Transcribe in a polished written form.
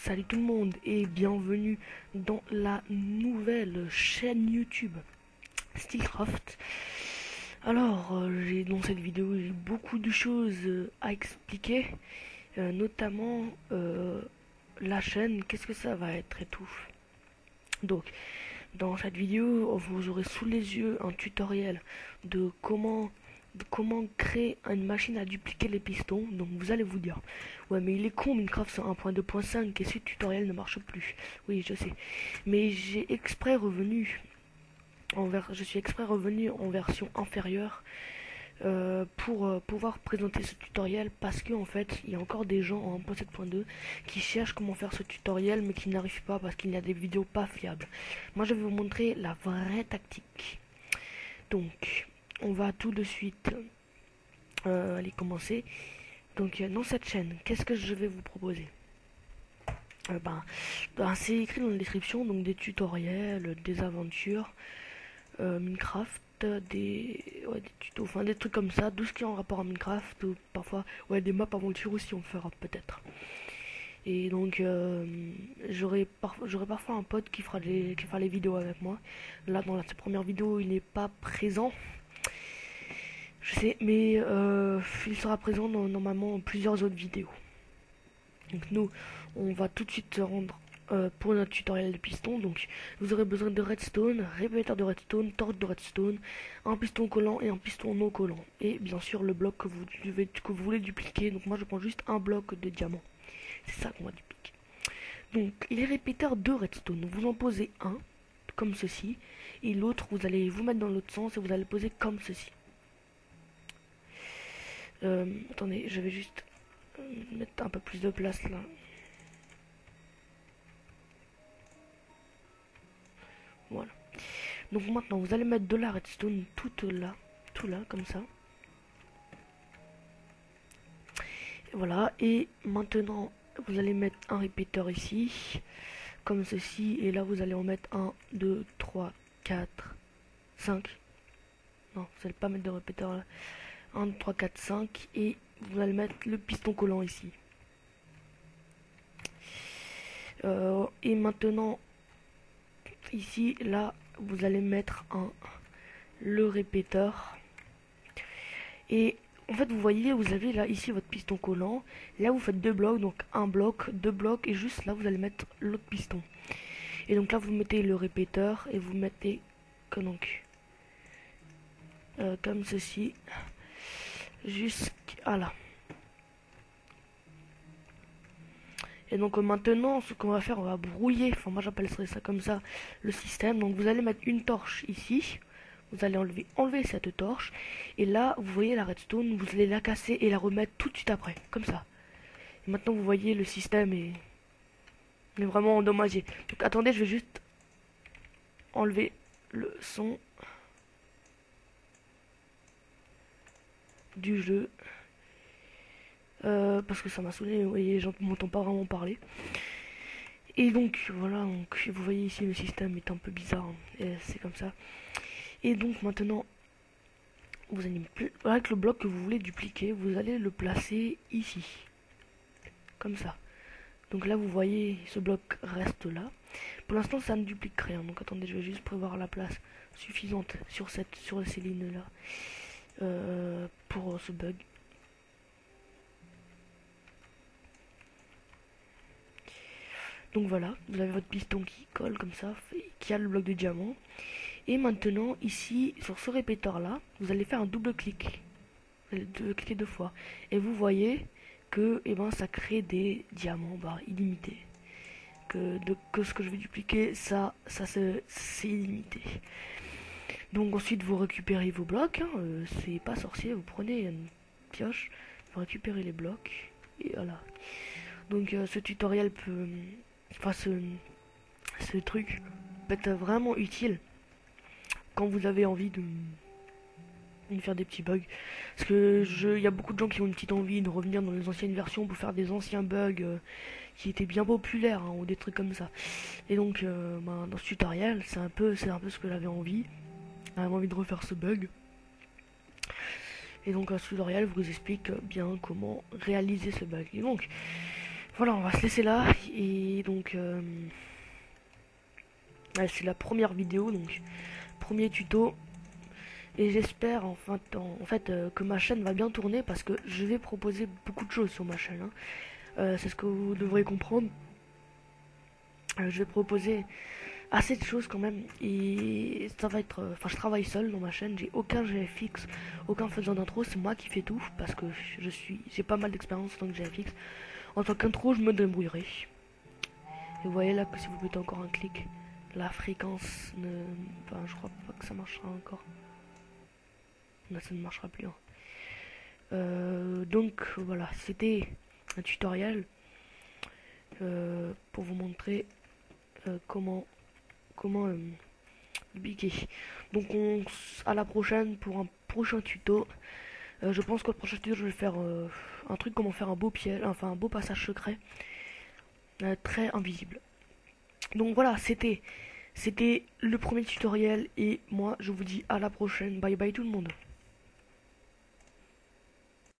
Salut tout le monde et bienvenue dans la nouvelle chaîne YouTube Steelcraft. Alors, dans cette vidéo, j'ai beaucoup de choses à expliquer, notamment la chaîne, qu'est-ce que ça va être et tout. Donc, dans cette vidéo, vous aurez sous les yeux un tutoriel de comment créer une machine à dupliquer les pistons. Donc vous allez vous dire, ouais mais il est con Minecraft c'est 1.2.5 et ce tutoriel ne marche plus. Oui je sais, mais je suis exprès revenu en version inférieure pour pouvoir présenter ce tutoriel, parce que en fait il y a encore des gens en 1.7.2 qui cherchent comment faire ce tutoriel mais qui n'arrivent pas parce qu'il y a des vidéos pas fiables. Moi je vais vous montrer la vraie tactique. Donc on va tout de suite aller commencer. Donc dans cette chaîne, qu'est-ce que je vais vous proposer? C'est écrit dans la description, donc des tutoriels, des aventures, Minecraft, des tutos, enfin des trucs comme ça, tout ce qui est en rapport à Minecraft, ou parfois des maps aventures aussi on fera peut-être. Et donc j'aurai parfois un pote qui fera les vidéos avec moi. Là dans cette première vidéo il n'est pas présent. Je sais, mais il sera présent dans normalement plusieurs autres vidéos. Donc nous, on va tout de suite se rendre pour notre tutoriel de piston. Donc vous aurez besoin de redstone, répéteur de redstone, torche de redstone, un piston collant et un piston non collant. Et bien sûr le bloc que vous voulez dupliquer. Donc moi je prends juste un bloc de diamant. C'est ça qu'on va dupliquer. Donc les répéteurs de redstone, vous en posez un, comme ceci. Et l'autre, vous allez vous mettre dans l'autre sens et vous allez le poser comme ceci. Attendez, je vais juste mettre un peu plus de place là. Voilà. Donc maintenant, vous allez mettre de la redstone tout là, comme ça. Et voilà. Et maintenant, vous allez mettre un répéteur ici, comme ceci. Et là, vous allez en mettre 1, 2, 3, 4, 5. Non, vous n'allez pas mettre de répéteur là. 1, 2, 3, 4, 5. Et vous allez mettre le piston collant ici. Et maintenant, ici, là, vous allez mettre le répéteur. Et en fait, vous voyez, vous avez là, ici, votre piston collant. Là, vous faites deux blocs, donc un bloc, deux blocs. Et juste là, vous allez mettre l'autre piston. Et donc là, vous mettez le répéteur et vous mettez comme ceci. Jusqu'à là. Et donc maintenant, ce qu'on va faire, on va brouiller, enfin moi j'appellerais ça comme ça, le système. Donc vous allez mettre une torche ici, vous allez enlever cette torche, et là, vous voyez la redstone, vous allez la casser et la remettre tout de suite après, comme ça. Et maintenant, vous voyez, le système est vraiment endommagé. Donc attendez, je vais juste enlever le son du jeu. Parce que ça m'a saoulé, vous voyez, les gens ne m'entendent pas vraiment parler. Et donc voilà, donc vous voyez ici le système est un peu bizarre, hein, c'est comme ça. Et donc maintenant, vous allez avec le bloc que vous voulez dupliquer, vous allez le placer ici, comme ça. Donc là vous voyez, ce bloc reste là. Pour l'instant ça ne duplique rien, donc attendez, je vais juste prévoir la place suffisante sur ces lignes là pour ce bug. Donc voilà, vous avez votre piston qui colle comme ça, qui a le bloc de diamant. Et maintenant, ici, sur ce répéteur là, vous allez faire un double clic. Vous allez cliquer deux fois. Et vous voyez que ça crée des diamants illimités. Que ce que je vais dupliquer, c'est illimité. Donc ensuite, vous récupérez vos blocs. Hein, c'est pas sorcier, vous prenez une pioche, vous récupérez les blocs. Et voilà. Donc ce tutoriel peut... Enfin, ce truc peut être vraiment utile quand vous avez envie de faire des petits bugs. Parce que il y a beaucoup de gens qui ont une petite envie de revenir dans les anciennes versions pour faire des anciens bugs qui étaient bien populaires, hein, ou des trucs comme ça. Et donc, dans ce tutoriel, c'est un peu ce que j'avais envie. J'avais envie de refaire ce bug. Et donc, ce tutoriel vous explique bien comment réaliser ce bug. Et donc, Voilà, on va se laisser là. Et donc, ouais, c'est la première vidéo, donc premier tuto. Et j'espère que ma chaîne va bien tourner parce que je vais proposer beaucoup de choses sur ma chaîne, hein. C'est ce que vous devrez comprendre. Je vais proposer assez de choses quand même. Et ça va être. Enfin, je travaille seul dans ma chaîne. J'ai aucun GFX, aucun faisant d'intro. C'est moi qui fais tout parce que j'ai pas mal d'expérience en tant que GFX. En tant qu'intro, je me débrouillerai. Et vous voyez là que si vous mettez encore un clic, la fréquence ne. Enfin, je crois pas que ça marchera encore. Là, ça ne marchera plus, hein. Donc voilà, c'était un tutoriel pour vous montrer comment biquer. Donc à la prochaine pour un prochain tuto. Je pense que le prochain tuto je vais faire un truc comment faire un beau piège, enfin un beau passage secret très invisible. Donc voilà, c'était le premier tutoriel et moi je vous dis à la prochaine. Bye bye tout le monde.